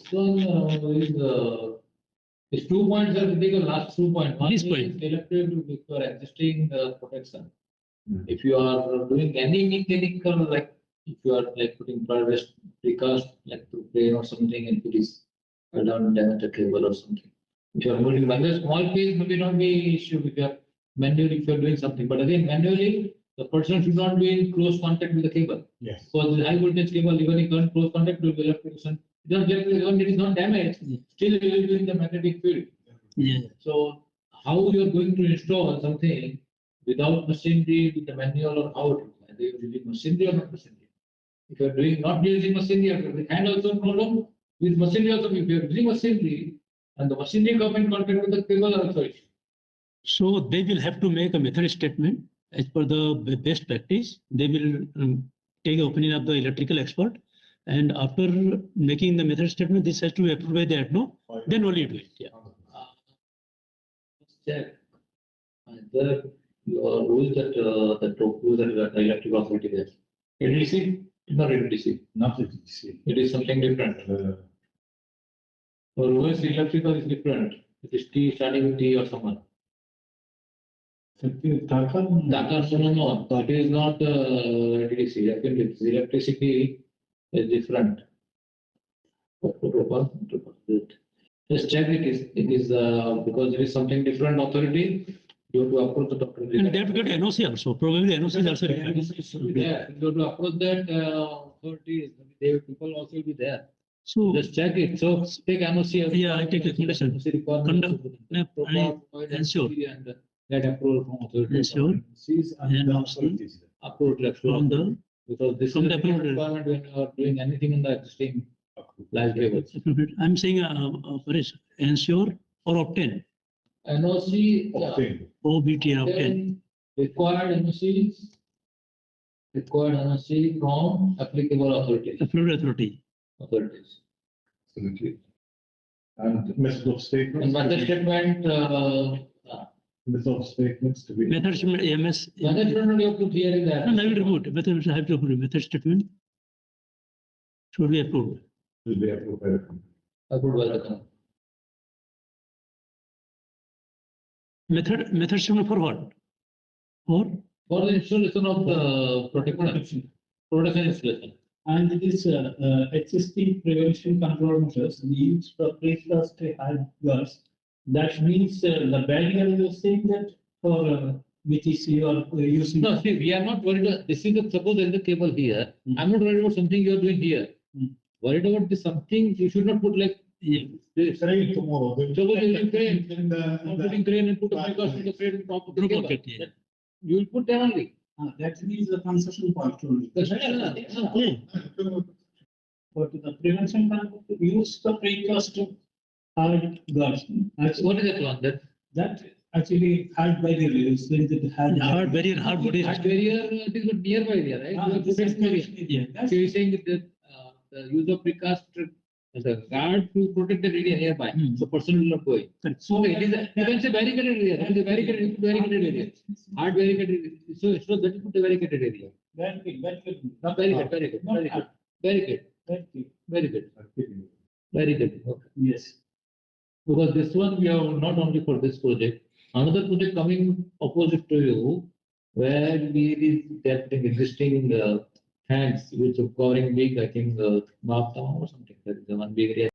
this one is 2 points are the last 2 points. One This is point. electric for existing protection. Hmm. If you are doing any mechanical, like if you are like putting precast like through crane or something, and it is down damage a cable or something. If you are moving when the small case maybe not be issue if you are manually if you are doing something, but again manually the person should not be in close contact with the cable. Yes. So the high voltage cable, even if in close contact with the electrification, even it is not damaged, still you will be in the magnetic field. Yeah. So how you are going to install something without machinery with the manual or how it is? Are they using machinery or not machinery? If you are doing not using machinery, with hand also problem. With machinery also, if you are using machinery and the machinery come in contact with the cable also issue. So they will have to make a method statement as per the best practice. They will take the opinion of the electrical expert, and after making the method statement, this has to be approved by the ADNO. Then only do it. Yeah. Check. The rules that rules that the electric authority there. ADC, not ADC. Not IITC. It is something different. So rules electrical is different. It is T starting with T or someone. Dhaka? No. That is not ADC. Electricity is different. Just check it is because it is something different authority. You have to approach the doctor. And they have to get NOC also. Probably NOC is also required. Yeah, you have to approach that authority. They people also will be there. So Just check it. So take NOC. Yeah, I take recommendation. Conduct, ensure. And get approval from authority. Ensure. And also Approval from the because this from is the the requirement when you are doing anything in the existing live cables. I'm saying Paresh, ensure or obtain. NOC. OBT obtain. Then required NOC from applicable authorities. Approved authority. Absolutely. And method of And statements. method statement, Method of statements to be. Method statement AMS. method statement you have to clear in that. And I will remove it. Method I have to approve. Method statement should be approved. Will be approved by the company. Approved by the company. Method statement for what? For the installation of the protection installation. And this existing prevention control measures used for precast high gas. That means the barrier you saying that for BTC or using. No, see, we are not worried. This is the suppose there is a cable here. I'm not worried about something you are doing here. Worried about this something you should not put like this. Crane tomorrow. Suppose you will crane. In Not putting crane and put a precast in the crane on top of the cable. Pocket, yeah. You will put there only. That means the concession point only. Yeah. But the prevention plan use the precast hard gas. What is that one? That actually hard barrier is Hard barrier, hard body. Hard barrier, it is not nearby area, right? You have to protect area. Yeah. So you are saying that the use of precast as a guard to protect the area nearby. So person will not go in. So it is you can say barricaded area. It is a barricaded area. Hard barricaded. So that is put a barricaded area. Not barricade. Okay. Yes. Because this one we have not only for this project, another project coming opposite to you, where we is that existing tanks which are covering big, I think, Mark Town or something. That is the one big area.